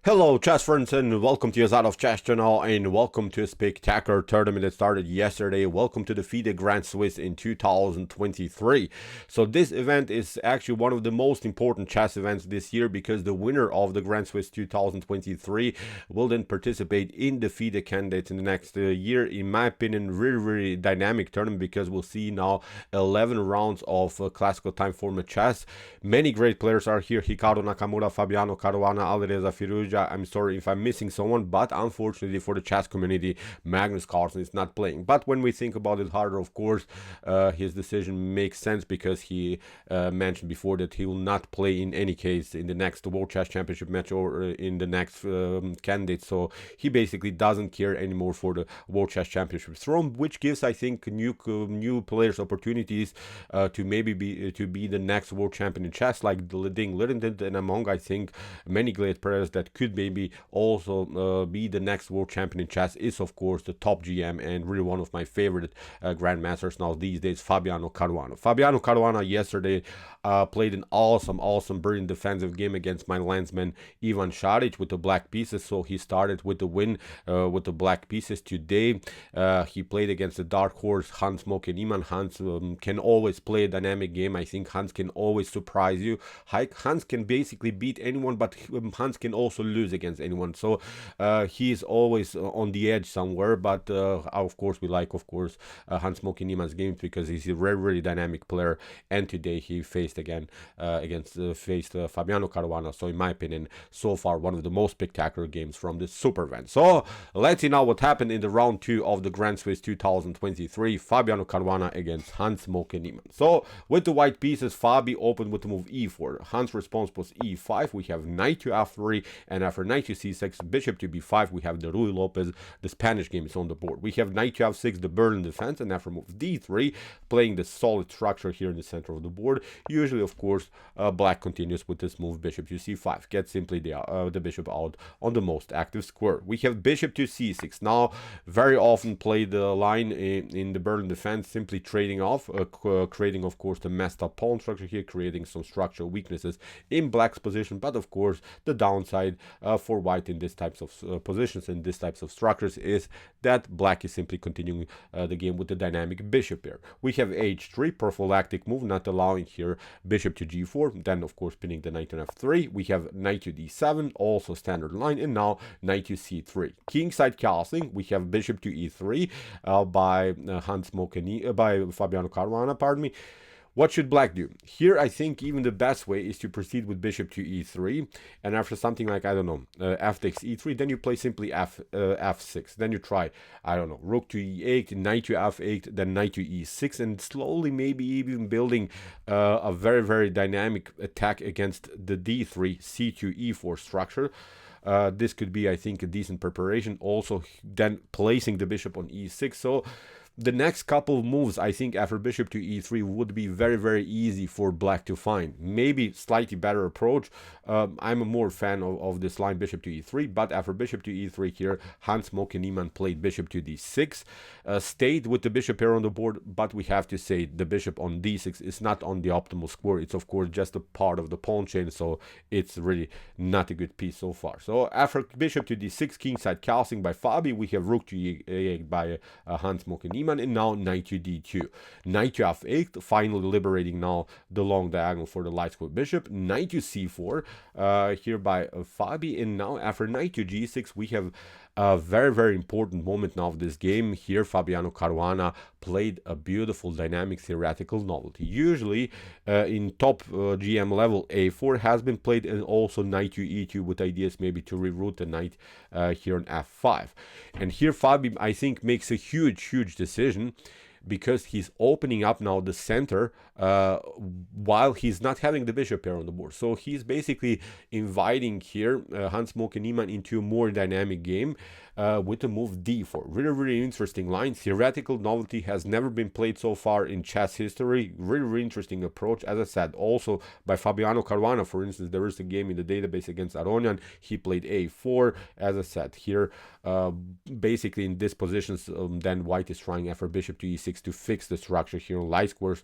Hello chess friends and welcome to Jozarov chess channel and welcome to a spectacular tournament that started yesterday. Welcome to the FIDE Grand Swiss in 2023. So this event is actually one of the most important chess events this year because the winner of the Grand Swiss 2023 will then participate in the FIDE candidates in the next year. In my opinion, really dynamic tournament because we'll see now 11 rounds of classical time format chess. Many great players are here: Hikaru Nakamura, Fabiano Caruana, Alireza, Firouzja. I'm sorry if I'm missing someone, but unfortunately for the chess community, Magnus Carlsen is not playing. But when we think about it harder, of course, his decision makes sense because he mentioned before that he will not play in any case in the next World Chess Championship match or in the next candidate. So he basically doesn't care anymore for the World Chess Championship throne, which gives, I think, new players opportunities to maybe be the next world champion in chess, like Ding Littenden, and among, I think, many great players that could maybe also be the next world champion in chess is, of course, the top GM and really one of my favorite grandmasters now these days, Fabiano Caruana. Fabiano Caruana yesterday played an awesome, brilliant defensive game against my landsman Ivan Šarić with the black pieces. So he started with the win with the black pieces today. He played against the dark horse Hans Moke Niemann. Hans can always play a dynamic game. I think Hans can always surprise you. Hans can basically beat anyone, but Hans can also lose against anyone. So he is always on the edge somewhere. But of course, we like, Hans Moke Niemann's games because he's a very dynamic player. And today he faced again against Fabiano Caruana. So in my opinion, so far one of the most spectacular games from this super event. So let's see now what happened in the round 2 of the Grand Swiss 2023. Fabiano Caruana against Hans Moke Niemann. So with the white pieces, Fabi opened with the move e4. Hans' response was e5. We have knight to f3, and after knight to c6, bishop to b5, we have the Ruy Lopez. The Spanish game is on the board. We have knight to f6, the Berlin defense, and after move d3, playing the solid structure here in the center of the board. Usually, of course, black continues with this move, bishop to c5. Get simply the bishop out on the most active square. We have bishop to c6. Now, very often play the line in the Berlin defense, simply trading off, creating, of course, the messed up pawn structure here, creating some structural weaknesses in black's position. But, of course, the downside for white in these types of positions and these types of structures is that black is simply continuing the game with the dynamic bishop pair. We have h3, prophylactic move, not allowing here bishop to g4, then of course pinning the knight on f3. We have knight to d7, also standard line, and now knight to c3. Kingside castling, we have bishop to e3 by Fabiano Caruana, pardon me. What should black do? Here, I think even the best way is to proceed with bishop to e3, and after something like, I don't know, f takes e3, then you play simply f6. Then you try, I don't know, rook to e8, knight to f8, then knight to e6, and slowly maybe even building a very dynamic attack against the d3, c2, e4 structure. This could be, I think, a decent preparation. Also, then placing the bishop on e6. So the next couple of moves, I think, after bishop to e3 would be very easy for black to find. Maybe slightly better approach. I'm a more fan of this line, bishop to e3, but after bishop to e3 here, Hans Moke Niemann played bishop to d6, stayed with the bishop pair on the board, but we have to say the bishop on d6 is not on the optimal square. It's, of course, just a part of the pawn chain, so it's really not a good piece so far. So after bishop to d6, kingside castling by Fabi, we have rook to e8 by Hans Moke Niemann, and now knight to d2. Knight to f8, finally liberating now the long diagonal for the light square bishop. Knight to c4 here by Fabi, and now after knight to g6, we have a very important moment now of this game. Here Fabiano Caruana played a beautiful dynamic theoretical novelty. Usually in top GM level, a4 has been played, and also knight to e2 with ideas maybe to reroute the knight here on f5. And here Fabi, I think, makes a huge decision, because he's opening up now the center while he's not having the bishop pair on the board. So he's basically inviting here Hans Moke Niemann into a more dynamic game with the move d4. Really interesting line. Theoretical novelty has never been played so far in chess history. Really interesting approach. As I said, also by Fabiano Caruana, for instance, there is a game in the database against Aronian. He played a4. As I said, here basically in these positions, then white is trying after bishop to e6 to fix the structure here on light squares,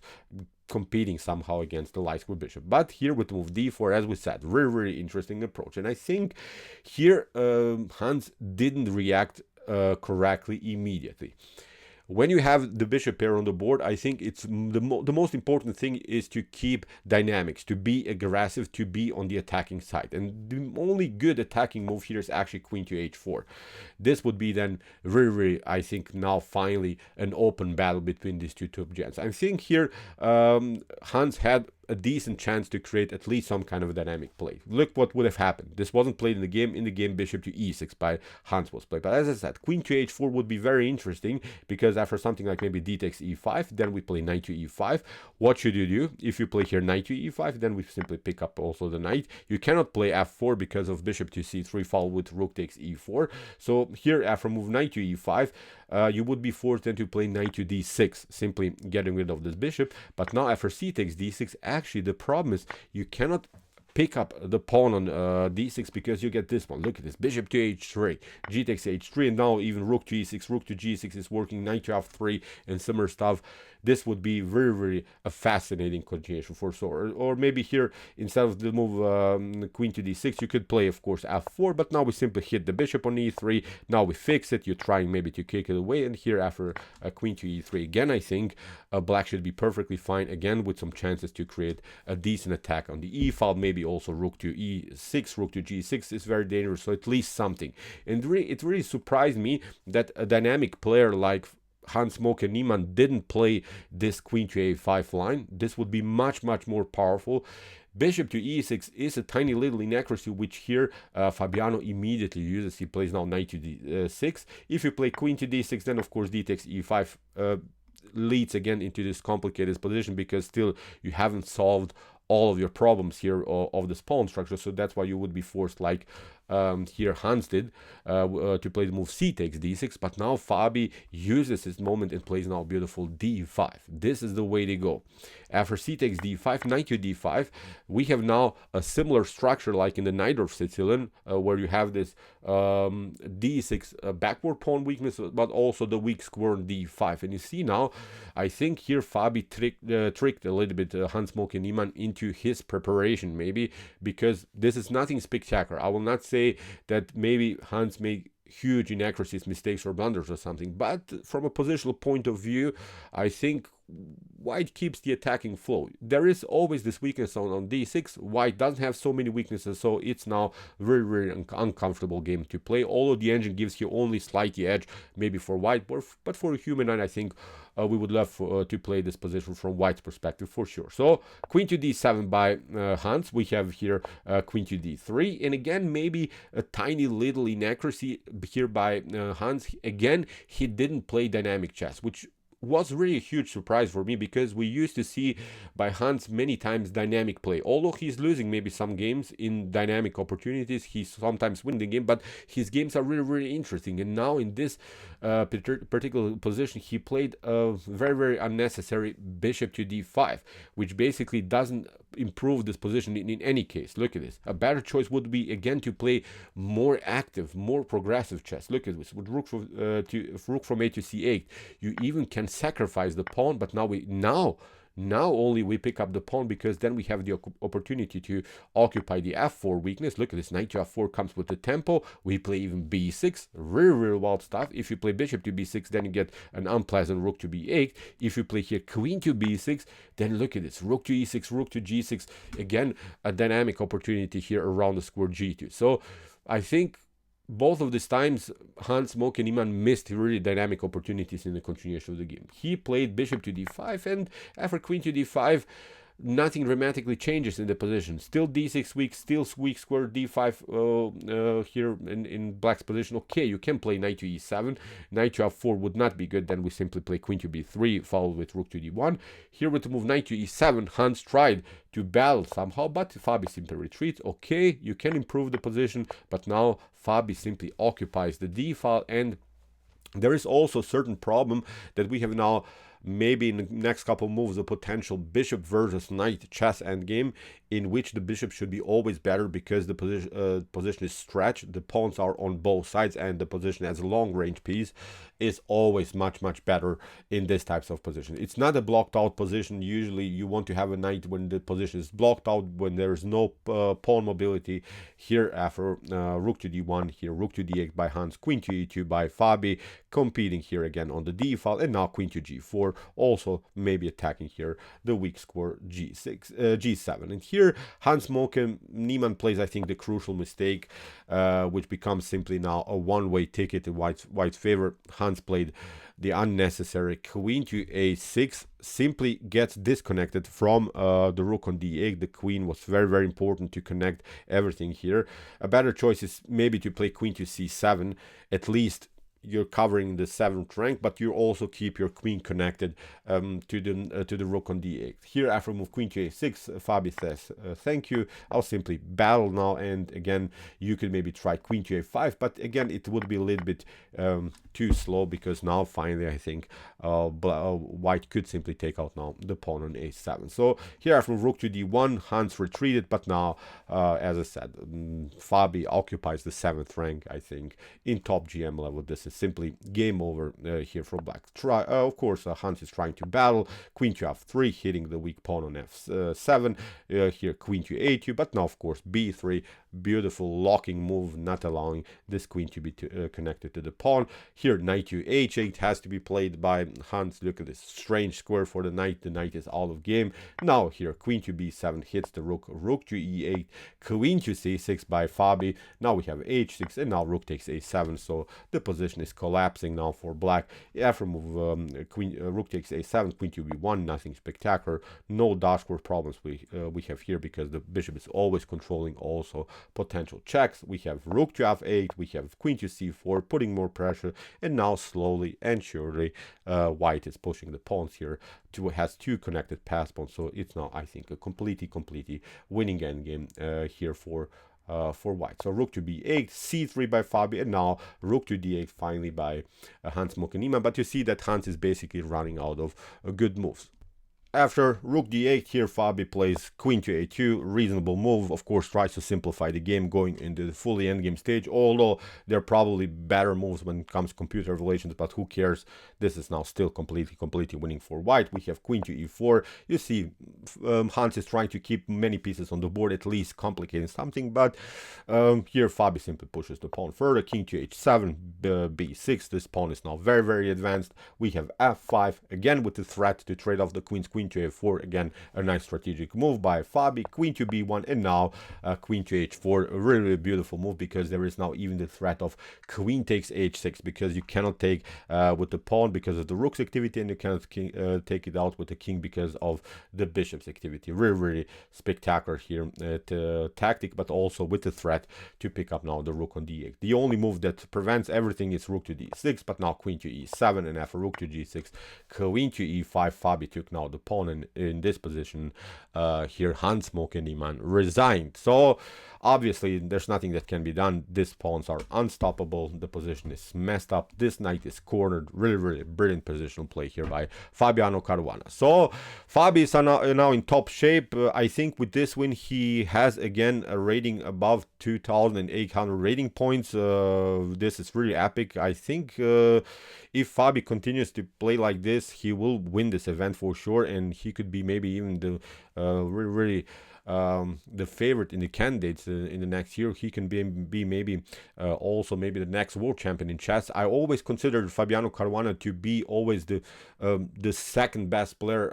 competing somehow against the light square bishop. But here with move d4, as we said, very, very interesting approach. And I think here Hans didn't react correctly immediately. When you have the bishop pair on the board, I think it's the most important thing is to keep dynamics, to be aggressive, to be on the attacking side. And the only good attacking move here is actually queen to h4. This would be then very, very, I think now finally an open battle between these two top gents. I think here Hans had a decent chance to create at least some kind of a dynamic play. Look what would have happened. This wasn't played in the game. In the game, bishop to e6 by Hans was played. But as I said, queen to h4 would be very interesting, because after something like maybe d takes e5, then we play knight to e5. What should you do? If you play here knight to e5, then we simply pick up also the knight. You cannot play f4 because of bishop to c3 followed with rook takes e4. So here after move knight to e5, you would be forced then to play knight to d6, simply getting rid of this bishop. But now after c takes d6, actually the problem is you cannot pick up the pawn on d6 because you get this one. Look at this, bishop to h3, g takes h3, and now even rook to e6, rook to g6 is working, knight to f3 and similar stuff. This would be very, very a fascinating continuation for sure. Or maybe here, instead of the move queen to d6, you could play, of course, f4, but now we simply hit the bishop on e3. Now we fix it. You're trying maybe to kick it away, and here after queen to e3, again, I think black should be perfectly fine, again, with some chances to create a decent attack on the e file. Maybe also rook to e6, rook to g6 is very dangerous, so at least something. And it really surprised me that a dynamic player like Moke Niemann didn't play this queen to a5 line. This would be much, much more powerful. Bishop to e6 is a tiny little inaccuracy, which here Fabiano immediately uses. He plays now knight to d6. If you play queen to d6, then of course d takes e5 leads again into this complicated position, because still you haven't solved all of your problems here of this pawn structure. So that's why you would be forced, like here Hans did, to play the move c takes d6. But now Fabi uses this moment and plays now beautiful d5. This is the way to go. After c takes d5, knight to d5, we have now a similar structure like in the Najdorf Sicilian, where you have this d6 backward pawn weakness, but also the weak square on d5. And you see now, I think here Fabi tricked a little bit Moke Niemann into his preparation, maybe, because this is nothing spectacular. I will not say that maybe Hans made huge inaccuracies, mistakes, or blunders or something, but from a positional point of view, I think White keeps the attacking flow. There is always this weakness on d6. White doesn't have so many weaknesses, so it's now very, very uncomfortable game to play. Although the engine gives you only slightly edge, maybe for White, but for a human eye, I think we would love to play this position from White's perspective for sure. So queen to d7 by Hans. We have here queen to d3, and again maybe a tiny little inaccuracy here by Hans. Again, he didn't play dynamic chess, which was really a huge surprise for me, because we used to see by Hans many times dynamic play. Although he's losing maybe some games in dynamic opportunities, he sometimes wins the game, but his games are really, really interesting. And now in this particular position, he played a very, very unnecessary bishop to d5, which basically doesn't improve this position in any case. Look at this. A better choice would be again to play more active, more progressive chess. Look at this. With rook from a to c8, you even can sacrifice the pawn, but now only we pick up the pawn, because then we have the opportunity to occupy the f4 weakness. Look at this, knight to f4 comes with the tempo. We play even b6, really, really wild stuff. If you play bishop to b6, then you get an unpleasant rook to b8. If you play here queen to b6, then look at this, rook to e6, rook to g6. Again, a dynamic opportunity here around the square g2. So I think both of these times, Moke Niemann missed really dynamic opportunities in the continuation of the game. He played bishop to d5, and after queen to d5, nothing dramatically changes in the position. Still d6 weak, still weak square d5 here in black's position. Okay, you can play knight to e7. Knight to f4 would not be good. Then we simply play queen to b3, followed with rook to d1. Here with the move knight to e7, Hans tried to battle somehow, but Fabi simply retreats. Okay, you can improve the position, but now Fabi simply occupies the d file, and there is also a certain problem that we have now maybe in the next couple moves a potential bishop versus knight chess endgame, in which the bishop should be always better because the position is stretched, the pawns are on both sides, and the position as a long range piece is always much better in this types of position. It's not a blocked out position. Usually you want to have a knight when the position is blocked out, when there is no pawn mobility. Here after rook to d1, here rook to d8 by Hans, queen to e2 by Fabi, competing here again on the d file, and now queen to g4, also maybe attacking here the weak square g6, g7. And here Hans Moke Niemann plays, I think, the crucial mistake, which becomes simply now a one-way ticket in White's favor. Hans played the unnecessary queen to a6, simply gets disconnected from the rook on d8. The queen was very important to connect everything here. A better choice is maybe to play queen to c7. At least you're covering the 7th rank, but you also keep your queen connected to the rook on d8. Here after move queen to a6, Fabi says thank you, I'll simply battle now, and again you could maybe try queen to a5, but again it would be a little bit too slow, because now finally I think White could simply take out now the pawn on a7. So here after rook to d1, Hans retreated, but now as I said, Fabi occupies the 7th rank, I think, in top GM level. This is simply game over here for Black. Of course, Hans is trying to battle, queen to f3, hitting the weak pawn on f7, here queen to a2, but now of course b3, beautiful locking move, not allowing this queen to be connected to the pawn. Here knight to h8 has to be played by Hans. Look at this strange square for the knight is out of game. Now here queen to b7 hits the rook, rook to e8, queen to c6 by Fabi. Now we have h6, and now rook takes a7, so the position is collapsing now for Black. After move rook takes a7, queen to b1, nothing spectacular, no dot square problems we have here, because the bishop is always controlling also potential checks. We have rook to f8, we have queen to c4, putting more pressure, and now slowly and surely White is pushing the pawns here, has 2 connected pass pawns, so it's now, I think, a completely winning endgame here for White. So rook to b8, c3 by Fabi, and now rook to d8 finally by Hans Moke Niemann. But you see that Hans is basically running out of good moves. After rook d8, here Fabi plays queen to a2, reasonable move. Of course, tries to simplify the game going into the fully endgame stage, although there are probably better moves when it comes to computer relations, but who cares? This is now still completely winning for White. We have queen to e4. You see, Hans is trying to keep many pieces on the board, at least complicating something, but here Fabi simply pushes the pawn further. King to h7, b6. This pawn is now very advanced. We have f5, again with the threat to trade off the queen to a4, again a nice strategic move by Fabi. Queen to b1, and now queen to h4, a really beautiful move, because there is now even the threat of queen takes h6, because you cannot take with the pawn because of the rook's activity, and you cannot take it out with the king because of the bishop's activity. Really spectacular here tactic, but also with the threat to pick up now the rook on d8. The only move that prevents everything is rook to d6, but now queen to e7, and after rook to g6, queen to e5, Fabi took now the pawn in this position. Here Hans Moke Niemann resigned. So obviously there's nothing that can be done. These pawns are unstoppable. The position is messed up. This knight is cornered. Really brilliant positional play here by Fabiano Caruana. So Fabi is now in top shape. I think with this win he has again a rating above 2,800 rating points. This is really epic. I think if Fabi continues to play like this, he will win this event for sure, and he could be maybe even the really the favorite in the candidates in the next year. He can be maybe also maybe the next world champion in chess. I always considered Fabiano Caruana to be always the second best player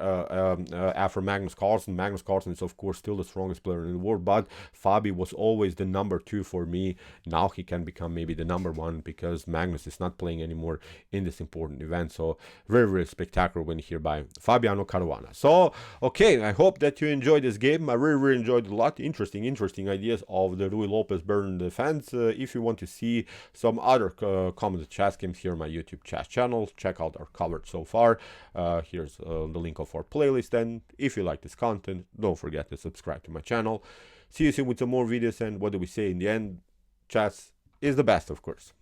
after Magnus Carlsen. Magnus Carlsen is of course still the strongest player in the world, but Fabi was always the number 2 for me. Now he can become maybe the number 1 because Magnus is not playing anymore in this important event. So very spectacular win here by Fabiano Caruana. So okay, I hope that you enjoyed this game. I really enjoyed a lot. Interesting ideas of the Ruy Lopez Burn defense. If you want to see some other common chess games, here on my YouTube chess channel, check out our coverage so far. Here's the link of our playlist, and if you like this content, don't forget to subscribe to my channel. See you soon with some more videos, and what do we say in the end? Chess is the best, of course.